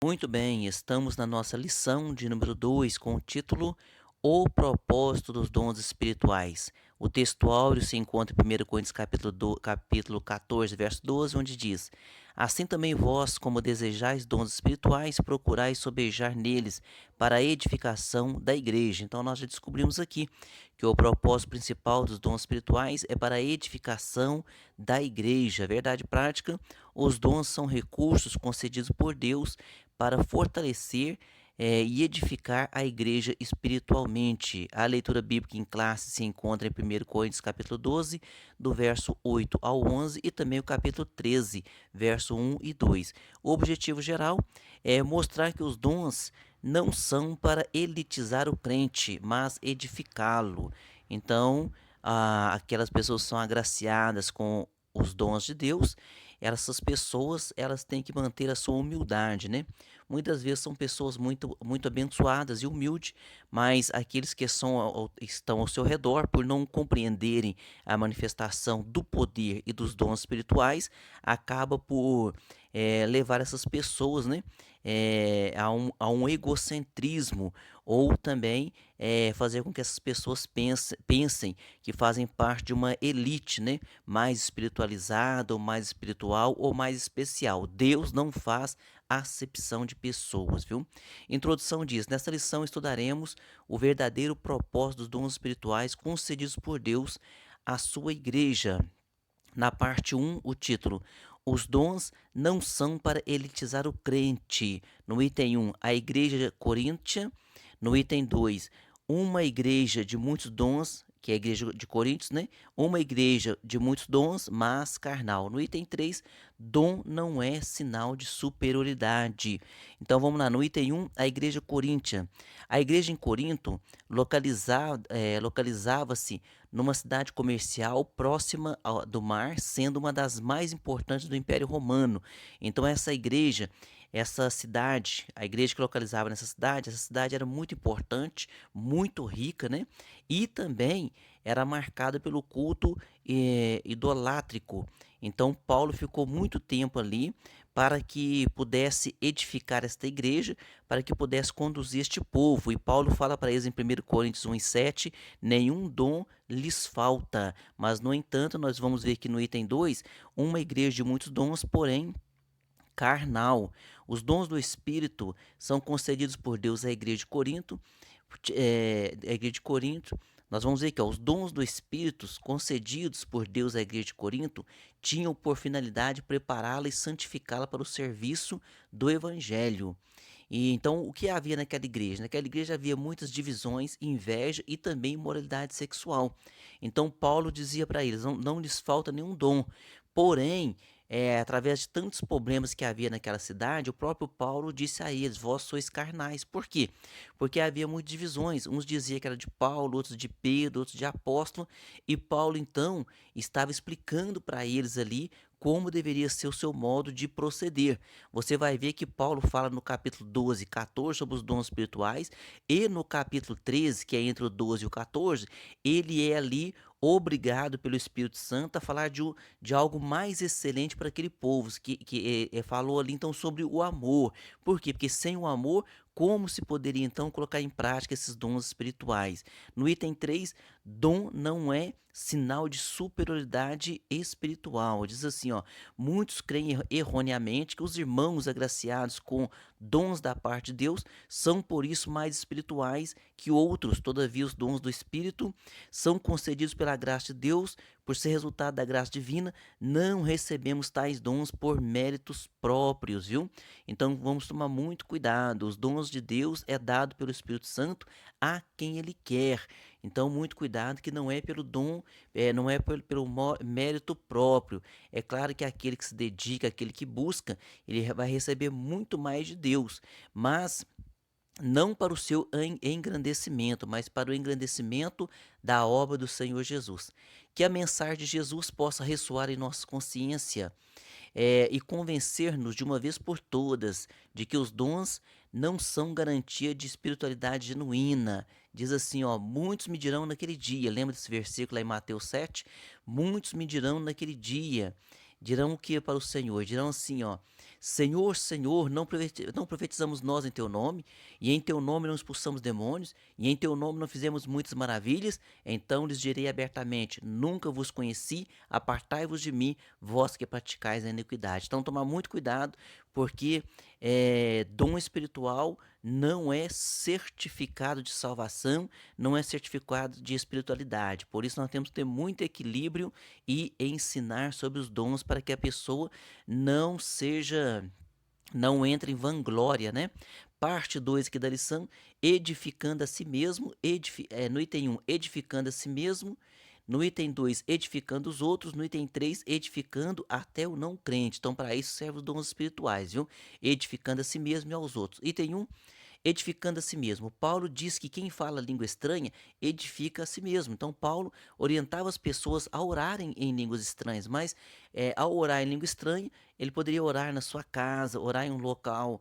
Muito bem, estamos na nossa lição de número 2 com o título O Propósito dos Dons Espirituais. O texto áureo se encontra em 1 Coríntios capítulo 14, verso 12, onde diz: Assim também vós, como desejais dons espirituais, procurais sobejar neles para a edificação da igreja. Então nós já descobrimos aqui que o propósito principal dos dons espirituais é para a edificação da igreja. Verdade prática, os dons são recursos concedidos por Deus para fortalecer e edificar a igreja espiritualmente. A leitura bíblica em classe se encontra em 1 Coríntios capítulo 12, do verso 8 ao 11 e também o capítulo 13, verso 1 e 2. O objetivo geral é mostrar que os dons não são para elitizar o crente, mas edificá-lo. Então, aquelas pessoas que são agraciadas com os dons de Deus, essas pessoas elas têm que manter a sua humildade, né? Muitas vezes são pessoas muito abençoadas e humildes, mas aqueles que estão ao seu redor, por não compreenderem a manifestação do poder e dos dons espirituais, acaba por levar essas pessoas, né, a um egocentrismo, ou também fazer com que essas pessoas pensem que fazem parte de uma elite, né, mais espiritualizada, ou mais espiritual, ou mais especial. Deus não faz acepção de pessoas, viu? Introdução diz: nesta lição estudaremos o verdadeiro propósito dos dons espirituais concedidos por Deus à sua igreja. Na parte um, o título: Os dons não são para elitizar o crente. No item um, a igreja coríntia. No item 2, uma igreja de muitos dons, que é a igreja de Coríntios, né? Uma igreja de muitos dons, mas carnal. No item 3, dom não é sinal de superioridade. Então vamos lá, no item um, a igreja coríntia. A igreja em Corinto localizava-se numa cidade comercial próxima do mar, sendo uma das mais importantes do Império Romano. Então essa cidade, a igreja que localizava nessa cidade, essa cidade era muito importante, muito rica, né? E também era marcada pelo culto idolátrico. Então Paulo ficou muito tempo ali para que pudesse edificar esta igreja, para que pudesse conduzir este povo. E Paulo fala para eles em 1 Coríntios 1:7, nenhum dom lhes falta. Mas, no entanto, nós vamos ver que no item 2, uma igreja de muitos dons, porém carnal. Os dons do Espírito são concedidos por Deus à igreja de Corinto. A igreja de Corinto, nós vamos ver que os dons do Espírito concedidos por Deus à igreja de Corinto tinham por finalidade prepará-la e santificá-la para o serviço do Evangelho. E então, o que havia naquela igreja? Naquela igreja havia muitas divisões, inveja e também imoralidade sexual. Então, Paulo dizia para eles: não lhes falta nenhum dom. Porém, através de tantos problemas que havia naquela cidade, o próprio Paulo disse a eles: Vós sois carnais. Por quê? Porque havia muitas divisões. Uns diziam que era de Paulo, outros de Pedro, outros de apóstolo. E Paulo, então, estava explicando para eles ali como deveria ser o seu modo de proceder. Você vai ver que Paulo fala no capítulo 12, 14 sobre os dons espirituais, e no capítulo 13, que é entre o 12 e o 14, ele é ali obrigado pelo Espírito Santo a falar de algo mais excelente para aquele povo, que falou ali então sobre o amor. Por quê? Porque sem o amor, como se poderia então colocar em prática esses dons espirituais? No item 3, dom não é sinal de superioridade espiritual. Diz assim, ó: muitos creem erroneamente que os irmãos agraciados com dons da parte de Deus são por isso mais espirituais que outros. Todavia, os dons do Espírito são concedidos pela graça de Deus, por ser resultado da graça divina. Não recebemos tais dons por méritos próprios, viu? Então vamos tomar muito cuidado. Os dons de Deus é dado pelo Espírito Santo a quem ele quer. Então, muito cuidado, que não é pelo dom, não é pelo mérito próprio. É claro que aquele que se dedica, aquele que busca, ele vai receber muito mais de Deus. Mas não para o seu engrandecimento, mas para o engrandecimento da obra do Senhor Jesus. Que a mensagem de Jesus possa ressoar em nossa consciência, e convencer-nos de uma vez por todas de que os dons não são garantia de espiritualidade genuína. Diz assim, ó: muitos me dirão naquele dia, lembra desse versículo aí em Mateus 7? Muitos me dirão naquele dia. Dirão o que para o Senhor? Dirão assim, ó: Senhor, Senhor, não profetizamos nós em teu nome, e em teu nome não expulsamos demônios, e em teu nome não fizemos muitas maravilhas? Então lhes direi abertamente: nunca vos conheci, apartai-vos de mim, vós que praticais a iniquidade. Então, tomar muito cuidado, porque dom espiritual não é certificado de salvação, não é certificado de espiritualidade. Por isso, nós temos que ter muito equilíbrio e ensinar sobre os dons para que a pessoa não seja, não entre em vanglória, né? Parte 2 aqui da lição: edificando a si mesmo, no item 1, edificando a si mesmo, no item 2, edificando os outros, no item 3, edificando até o não crente. Então, para isso servem os dons espirituais, viu? Edificando a si mesmo e aos outros. Item 1, edificando a si mesmo. Paulo diz que quem fala língua estranha edifica a si mesmo. Então, Paulo orientava as pessoas a orarem em línguas estranhas, mas ao orar em língua estranha, ele poderia orar na sua casa, orar em um local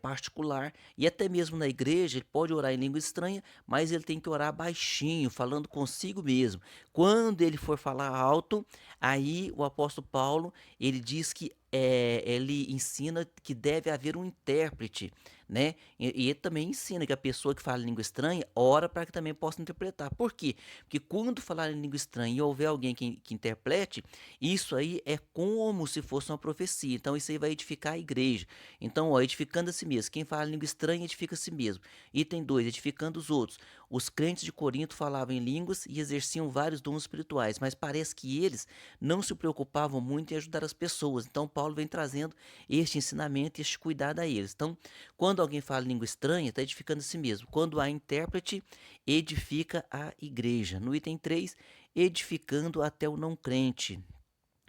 particular, e até mesmo na igreja ele pode orar em língua estranha, mas ele tem que orar baixinho, falando consigo mesmo. Quando ele for falar alto, aí o apóstolo Paulo, ele diz que ele ensina que deve haver um intérprete, né? E ele também ensina que a pessoa que fala língua estranha ora para que também possa interpretar. Por quê? Porque quando falar em língua estranha e houver alguém que interprete, isso aí é como se fosse uma profecia. Então isso aí vai edificar a igreja. Então, ó, edificando a si mesmo. Quem fala língua estranha edifica a si mesmo. Item 2, edificando os outros. Os crentes de Corinto falavam em línguas e exerciam vários dons espirituais, mas parece que eles não se preocupavam muito em ajudar as pessoas. Então Paulo vem trazendo este ensinamento e este cuidado a eles. Então, quando alguém fala língua estranha, está edificando a si mesmo. Quando há intérprete, edifica a igreja. No item 3, edificando até o não crente.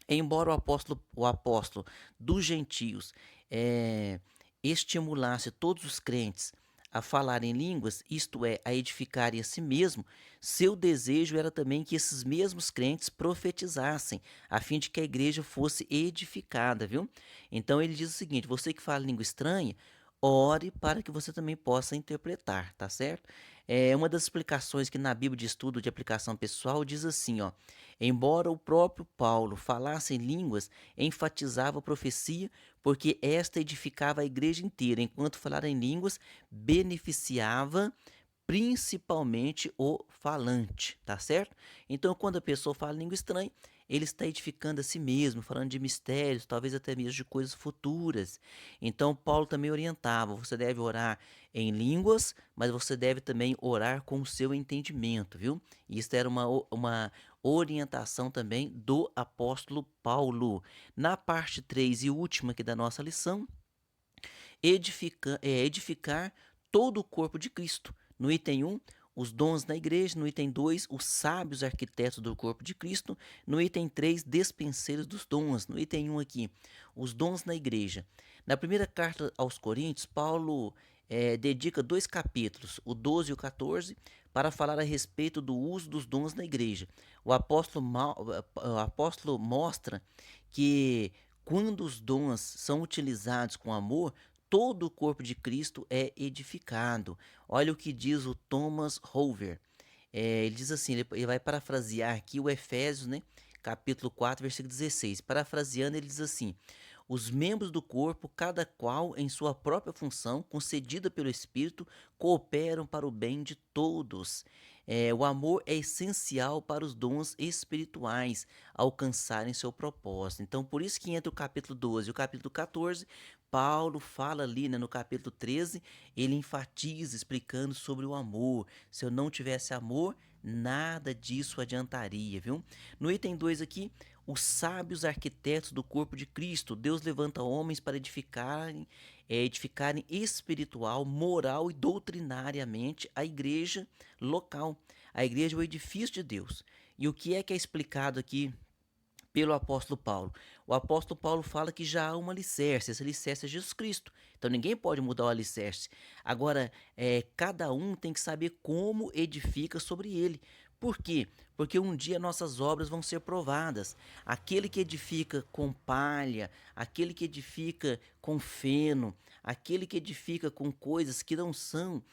Embora o apóstolo dos gentios estimulasse todos os crentes a falarem línguas, isto é, a edificarem a si mesmo, seu desejo era também que esses mesmos crentes profetizassem, a fim de que a igreja fosse edificada, viu? Então ele diz o seguinte: você que fala língua estranha, ore para que você também possa interpretar, tá certo? Uma das explicações que na Bíblia de Estudo de Aplicação Pessoal diz assim, ó: embora o próprio Paulo falasse em línguas, enfatizava a profecia, porque esta edificava a igreja inteira, enquanto falar em línguas beneficiava principalmente o falante, tá certo? Então, quando a pessoa fala língua estranha, ele está edificando a si mesmo, falando de mistérios, talvez até mesmo de coisas futuras. Então, Paulo também orientava: você deve orar em línguas, mas você deve também orar com o seu entendimento, viu? Isso era uma orientação também do apóstolo Paulo. Na parte 3 e última aqui da nossa lição, edificar todo o corpo de Cristo. No item 1, os dons na igreja. No item 2, os sábios arquitetos do corpo de Cristo. No item 3, despenseiros dos dons. No item 1 aqui, os dons na igreja. Na primeira carta aos Coríntios, Paulo dedica 2 capítulos, o 12 e o 14, para falar a respeito do uso dos dons na igreja. O apóstolo mostra que quando os dons são utilizados com amor, todo o corpo de Cristo é edificado. Olha o que diz o Thomas Hoover. Ele diz assim, ele vai parafrasear aqui o Efésios, né, capítulo 4, versículo 16. Parafraseando, ele diz assim: os membros do corpo, cada qual em sua própria função, concedida pelo Espírito, cooperam para o bem de todos. O amor é essencial para os dons espirituais alcançarem seu propósito. Então, por isso que entre o capítulo 12 e o capítulo 14, Paulo fala ali, né, no capítulo 13, ele enfatiza explicando sobre o amor. Se eu não tivesse amor, nada disso adiantaria, viu? No item 2 aqui, os sábios arquitetos do corpo de Cristo. Deus levanta homens para edificarem espiritual, moral e doutrinariamente a igreja local. A igreja é o edifício de Deus. E o que é explicado aqui pelo apóstolo Paulo? O apóstolo Paulo fala que já há um alicerce, esse alicerce é Jesus Cristo. Então ninguém pode mudar o alicerce. Agora, cada um tem que saber como edifica sobre ele. Por quê? Porque um dia nossas obras vão ser provadas. Aquele que edifica com palha, aquele que edifica com feno, aquele que edifica com coisas que não são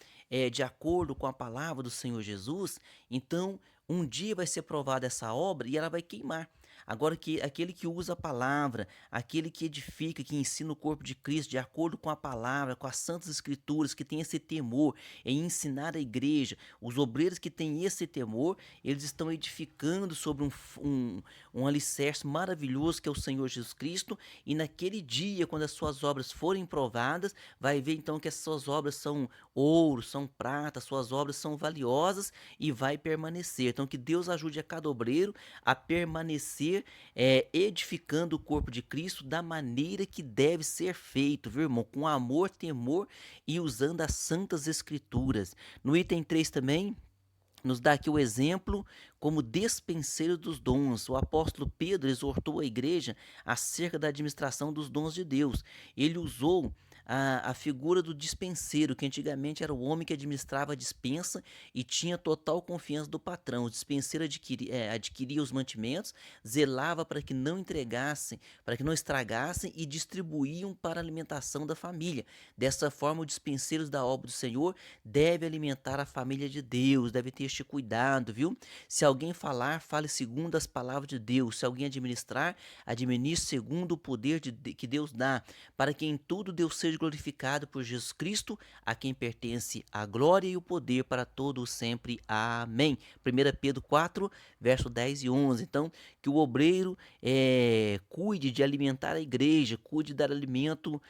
de acordo com a palavra do Senhor Jesus, então um dia vai ser provada essa obra e ela vai queimar. Agora que aquele que usa a palavra, aquele que edifica, que ensina o corpo de Cristo de acordo com a palavra, com as santas escrituras, que tem esse temor em ensinar a igreja, os obreiros que têm esse temor, eles estão edificando sobre um alicerce maravilhoso que é o Senhor Jesus Cristo, e naquele dia, quando as suas obras forem provadas, vai ver então que essas suas obras são ouro, são prata, suas obras são valiosas e vai permanecer. Então que Deus ajude a cada obreiro a permanecer edificando o corpo de Cristo da maneira que deve ser feito, viu, irmão? Com amor, temor e usando as santas escrituras. No item 3 também, nos dá aqui o exemplo como despenseiro dos dons. O apóstolo Pedro exortou a igreja acerca da administração dos dons de Deus. Ele usou a figura do dispenseiro, que antigamente era o homem que administrava a dispensa e tinha total confiança do patrão. O dispenseiro adquiria os mantimentos, zelava para que não entregassem, para que não estragassem e distribuíam para a alimentação da família. Dessa forma, o dispenseiro da obra do Senhor deve alimentar a família de Deus, deve ter este cuidado, viu? Se alguém falar, fale segundo as palavras de Deus. Se alguém administrar, administre segundo o poder que Deus dá, para que em tudo Deus seja glorificado por Jesus Cristo, a quem pertence a glória e o poder para todos sempre. Amém. 1 Pedro 4, verso 10 e 11. Então, que o obreiro cuide de alimentar a igreja, cuide de dar alimento,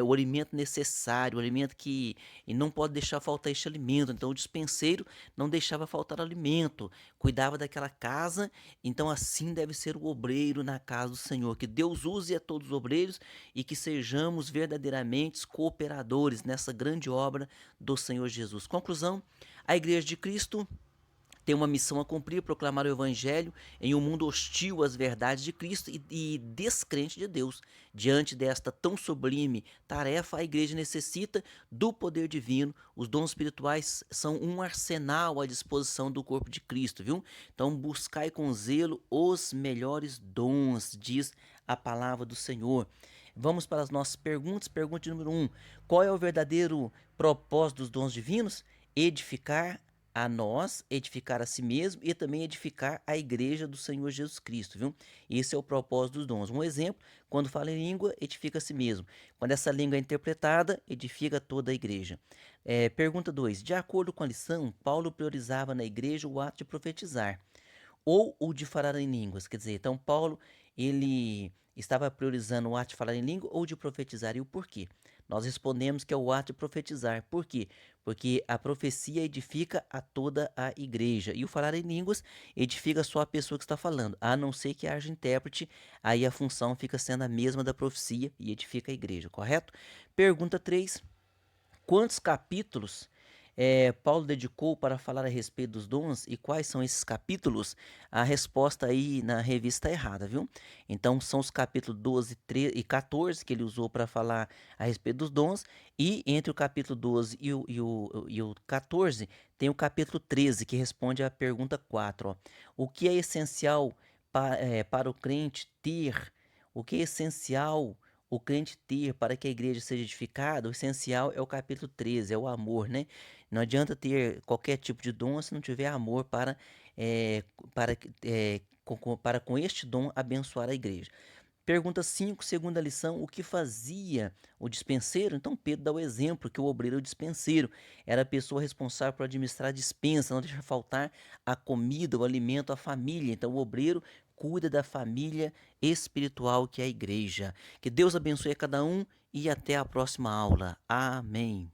o alimento necessário, o alimento que e não pode deixar faltar este alimento. Então, o dispenseiro não deixava faltar alimento, cuidava daquela casa. Então, assim deve ser o obreiro na casa do Senhor. Que Deus use a todos os obreiros e que sejamos verdadeiramente cooperadores nessa grande obra do Senhor Jesus. Conclusão: a Igreja de Cristo tem uma missão a cumprir, proclamar o Evangelho em um mundo hostil às verdades de Cristo e descrente de Deus. Diante desta tão sublime tarefa, a igreja necessita do poder divino. Os dons espirituais são um arsenal à disposição do corpo de Cristo, viu? Então, buscai com zelo os melhores dons, diz a palavra do Senhor. Vamos para as nossas perguntas. Pergunta número 1. Qual é o verdadeiro propósito dos dons divinos? Edificar a nós, edificar a si mesmo e também edificar a igreja do Senhor Jesus Cristo, viu? Esse é o propósito dos dons. Um exemplo, quando fala em língua, edifica a si mesmo. Quando essa língua é interpretada, edifica toda a igreja. Pergunta 2. De acordo com a lição, Paulo priorizava na igreja o ato de profetizar ou o de falar em línguas. Quer dizer, então Paulo, ele estava priorizando o ato de falar em língua ou de profetizar. E o porquê? Nós respondemos que é o ato de profetizar. Por quê? Porque a profecia edifica a toda a igreja. E o falar em línguas edifica só a pessoa que está falando. A não ser que haja intérprete, aí a função fica sendo a mesma da profecia e edifica a igreja, correto? Pergunta 3. Quantos capítulos Paulo dedicou para falar a respeito dos dons e quais são esses capítulos? A resposta aí na revista está errada, viu? Então são os capítulos 12 13, e 14 que ele usou para falar a respeito dos dons, e entre o capítulo 12 e o 14 tem o capítulo 13 que responde à pergunta 4. Ó. O que é essencial para o crente ter? O que é essencial o crente ter para que a igreja seja edificada? O essencial é o capítulo 13, é o amor, né? Não adianta ter qualquer tipo de dom se não tiver amor para com este dom abençoar a igreja. Pergunta 5, segunda lição, o que fazia o dispenseiro? Então Pedro dá o exemplo que o obreiro é o dispenseiro, era a pessoa responsável por administrar a dispensa, não deixar faltar a comida, o alimento à família. Então o obreiro cuida da família espiritual que é a igreja. Que Deus abençoe a cada um e até a próxima aula. Amém.